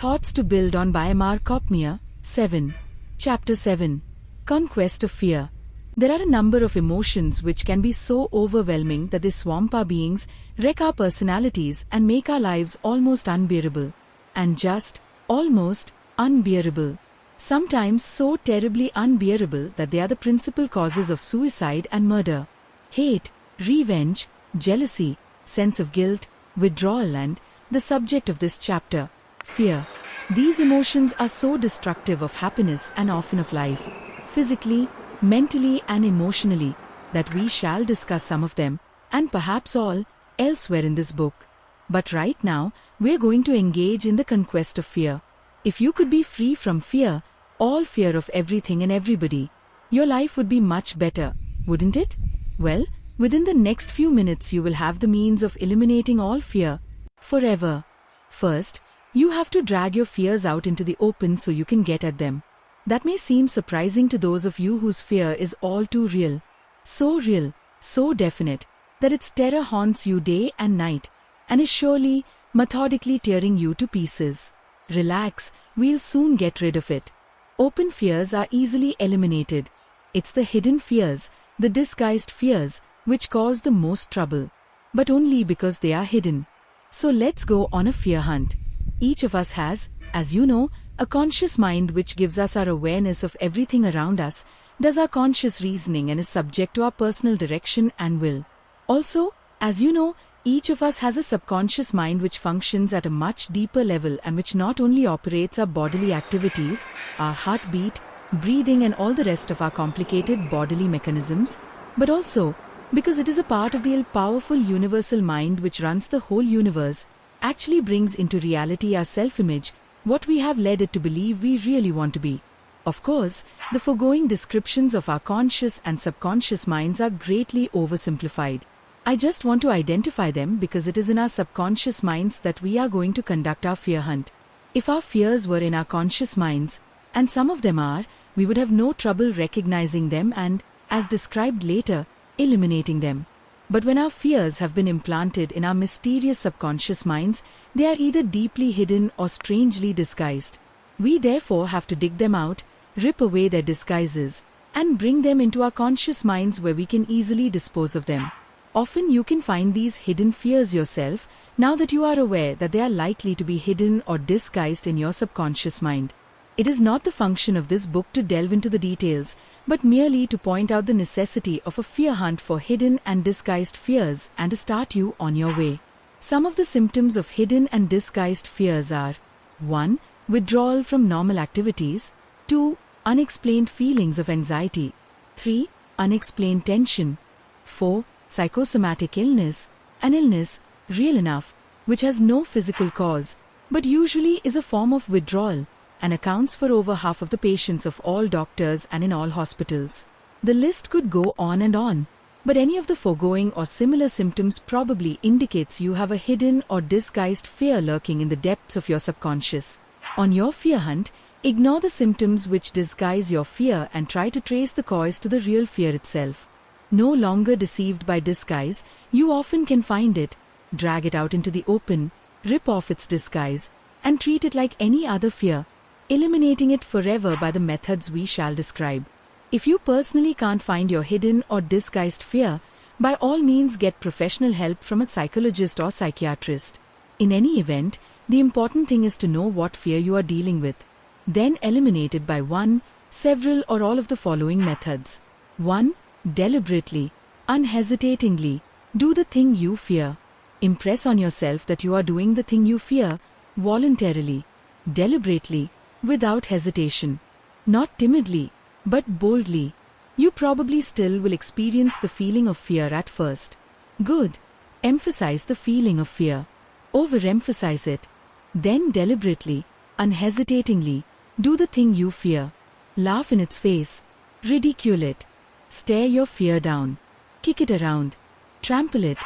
Thoughts to Build on by Mark Kopmir, 7. Chapter 7. Conquest of Fear. There are a number of emotions which can be so overwhelming that they swamp our beings, wreck our personalities, and make our lives almost unbearable. And just, almost, unbearable. Sometimes so terribly unbearable that they are the principal causes of suicide and murder. Hate, revenge, jealousy, sense of guilt, withdrawal, and the subject of this chapter, fear. These emotions are so destructive of happiness and often of life, physically, mentally and emotionally, that we shall discuss some of them, and perhaps all, elsewhere in this book. But right now, we're going to engage in the conquest of fear. If you could be free from fear, all fear of everything and everybody, your life would be much better, wouldn't it? Well, within the next few minutes you will have the means of eliminating all fear, forever. First, you have to drag your fears out into the open so you can get at them. That may seem surprising to those of you whose fear is all too real, so definite, that its terror haunts you day and night, and is surely, methodically tearing you to pieces. Relax, we'll soon get rid of it. Open fears are easily eliminated. It's the hidden fears, the disguised fears, which cause the most trouble. But only because they are hidden. So let's go on a fear hunt. Each of us has, as you know, a conscious mind which gives us our awareness of everything around us, does our conscious reasoning and is subject to our personal direction and will. Also, as you know, each of us has a subconscious mind which functions at a much deeper level and which not only operates our bodily activities, our heartbeat, breathing and all the rest of our complicated bodily mechanisms, but also, because it is a part of the all-powerful universal mind which runs the whole universe, actually brings into reality our self-image, what we have led it to believe we really want to be. Of course, the foregoing descriptions of our conscious and subconscious minds are greatly oversimplified. I just want to identify them because it is in our subconscious minds that we are going to conduct our fear hunt. If our fears were in our conscious minds, and some of them are, we would have no trouble recognizing them and, as described later, eliminating them. But when our fears have been implanted in our mysterious subconscious minds, they are either deeply hidden or strangely disguised. We therefore have to dig them out, rip away their disguises, and bring them into our conscious minds where we can easily dispose of them. Often you can find these hidden fears yourself, now that you are aware that they are likely to be hidden or disguised in your subconscious mind. It is not the function of this book to delve into the details, but merely to point out the necessity of a fear hunt for hidden and disguised fears and to start you on your way. Some of the symptoms of hidden and disguised fears are 1. Withdrawal from normal activities. 2. Unexplained feelings of anxiety. 3. Unexplained tension. 4. Psychosomatic illness. An illness, real enough, which has no physical cause, but usually is a form of withdrawal, and accounts for over half of the patients of all doctors and in all hospitals. The list could go on, but any of the foregoing or similar symptoms probably indicates you have a hidden or disguised fear lurking in the depths of your subconscious. On your fear hunt, ignore the symptoms which disguise your fear and try to trace the cause to the real fear itself. No longer deceived by disguise, you often can find it, drag it out into the open, rip off its disguise, and treat it like any other fear, eliminating it forever by the methods we shall describe. If you personally can't find your hidden or disguised fear, by all means get professional help from a psychologist or psychiatrist. In any event, the important thing is to know what fear you are dealing with. Then eliminate it by one, several or all of the following methods. 1. Deliberately, unhesitatingly, do the thing you fear. Impress on yourself that you are doing the thing you fear, voluntarily, deliberately, without hesitation. Not timidly, but boldly. You probably still will experience the feeling of fear at first. Good. Emphasize the feeling of fear. Overemphasize it. Then deliberately, unhesitatingly, do the thing you fear. Laugh in its face. Ridicule it. Stare your fear down. Kick it around. Trample it.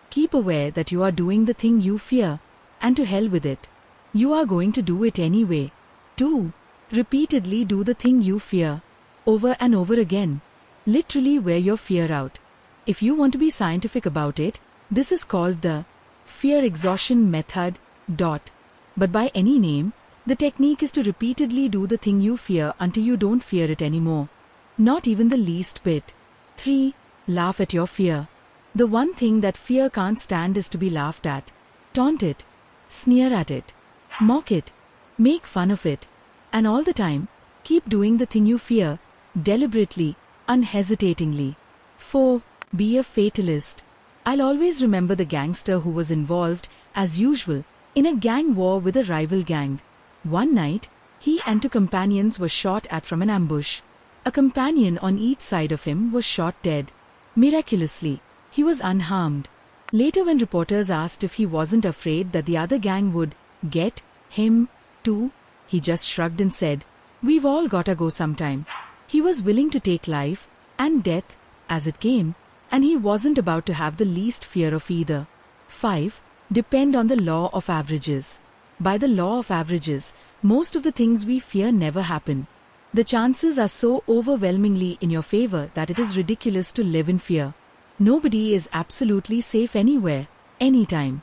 Keep aware that you are doing the thing you fear, and to hell with it. You are going to do it anyway. 2. Repeatedly do the thing you fear, over and over again. Literally wear your fear out. If you want to be scientific about it, this is called the fear exhaustion method. But by any name, The technique is to repeatedly do the thing you fear until you don't fear it anymore. Not even the least bit. 3. Laugh at your fear. The one thing that fear can't stand is to be laughed at. Taunt it. Sneer at it. Mock it. Make fun of it. And all the time, keep doing the thing you fear, deliberately, unhesitatingly. 4. Be a fatalist. I'll always remember the gangster who was involved, as usual, in a gang war with a rival gang. One night, he and 2 companions were shot at from an ambush. A companion on each side of him was shot dead. Miraculously, he was unharmed. Later, when reporters asked if he wasn't afraid that the other gang would get him too, he just shrugged and said, "We've all gotta go sometime." He was willing to take life and death as it came, and he wasn't about to have the least fear of either. 5. Depend on the law of averages. By the law of averages, most of the things we fear never happen. The chances are so overwhelmingly in your favor that it is ridiculous to live in fear. Nobody is absolutely safe anywhere, anytime.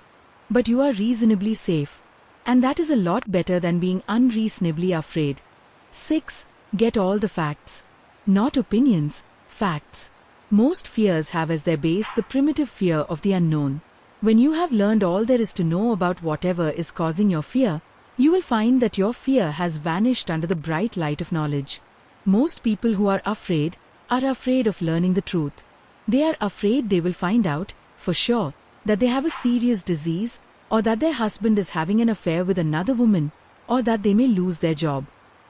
But you are reasonably safe. And that is a lot better than being unreasonably afraid. 6. Get all the facts. Not opinions, facts. Most fears have as their base the primitive fear of the unknown. When you have learned all there is to know about whatever is causing your fear, you will find that your fear has vanished under the bright light of knowledge. Most people who are afraid of learning the truth. They are afraid they will find out, for sure, that they have a serious disease, or that their husband is having an affair with another woman, or that they may lose their job.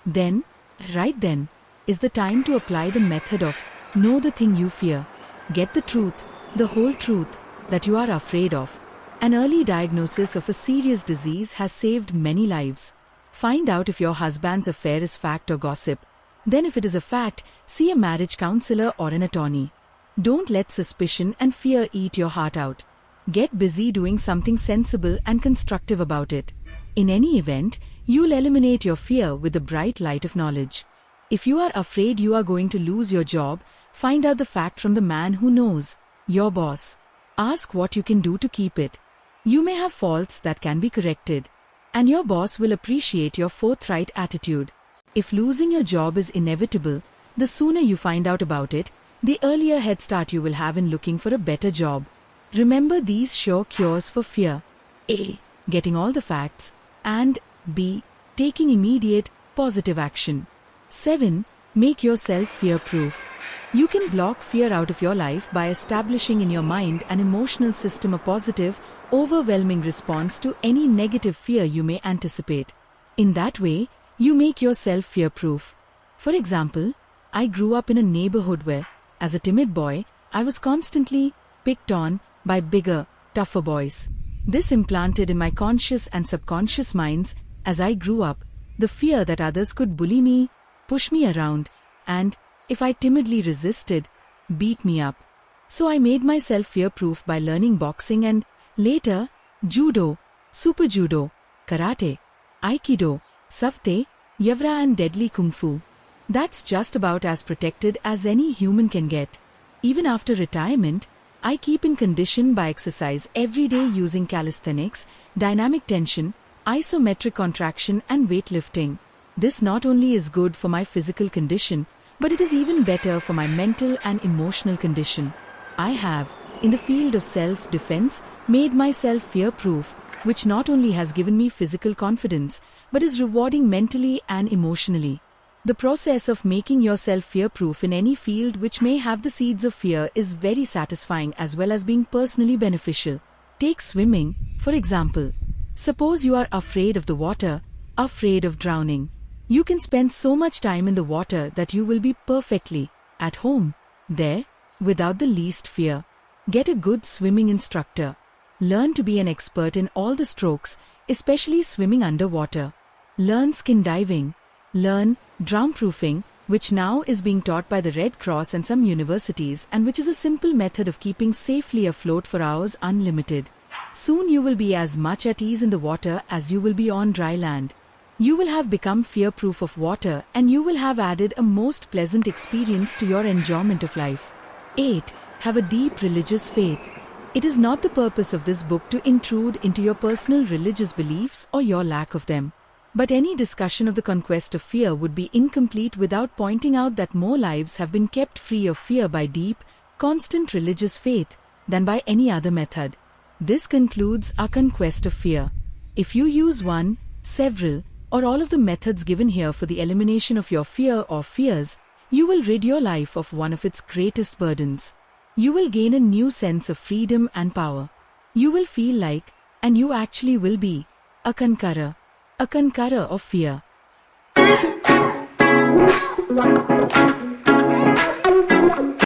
Then, right then, is the time to apply the method of know the thing you fear. Get the truth, the whole truth, that you are afraid of. An early diagnosis of a serious disease has saved many lives. Find out if your husband's affair is fact or gossip. Then if it is a fact, see a marriage counselor or an attorney. Don't let suspicion and fear eat your heart out. Get busy doing something sensible and constructive about it. In any event, you'll eliminate your fear with the bright light of knowledge. If you are afraid you are going to lose your job, find out the fact from the man who knows, your boss. Ask what you can do to keep it. You may have faults that can be corrected, and your boss will appreciate your forthright attitude. If losing your job is inevitable, the sooner you find out about it, the earlier head start you will have in looking for a better job. Remember these sure cures for fear. A. Getting all the facts, and B. Taking immediate, positive action. 7. Make yourself fear-proof. You can block fear out of your life by establishing in your mind an emotional system, a positive, overwhelming response to any negative fear you may anticipate. In that way, you make yourself fear-proof. For example, I grew up in a neighborhood where, as a timid boy, I was constantly picked on by bigger, tougher boys. This implanted in my conscious and subconscious minds, as I grew up, the fear that others could bully me, push me around, and, if I timidly resisted, beat me up. So I made myself fear-proof by learning boxing and, later, judo, super judo, karate, aikido, savte, yavra and deadly kung fu. That's just about as protected as any human can get. Even after retirement, I keep in condition by exercise every day using calisthenics, dynamic tension, isometric contraction and weightlifting. This not only is good for my physical condition, but it is even better for my mental and emotional condition. I have, in the field of self-defense, made myself fear-proof, which not only has given me physical confidence, but is rewarding mentally and emotionally. The process of making yourself fear-proof in any field which may have the seeds of fear is very satisfying as well as being personally beneficial. Take swimming, for example. Suppose you are afraid of the water, afraid of drowning. You can spend so much time in the water that you will be perfectly at home there without the least fear. Get a good swimming instructor. Learn to be an expert in all the strokes, especially swimming underwater. Learn skin diving. Learn drownproofing, which now is being taught by the Red Cross and some universities, and which is a simple method of keeping safely afloat for hours unlimited. Soon you will be as much at ease in the water as you will be on dry land. You will have become fear-proof of water, and you will have added a most pleasant experience to your enjoyment of life. 8. Have a deep religious faith. It is not the purpose of this book to intrude into your personal religious beliefs or your lack of them. But any discussion of the conquest of fear would be incomplete without pointing out that more lives have been kept free of fear by deep, constant religious faith than by any other method. This concludes our conquest of fear. If you use one, several, or all of the methods given here for the elimination of your fear or fears, you will rid your life of one of its greatest burdens. You will gain a new sense of freedom and power. You will feel like, and you actually will be, a conqueror of fear.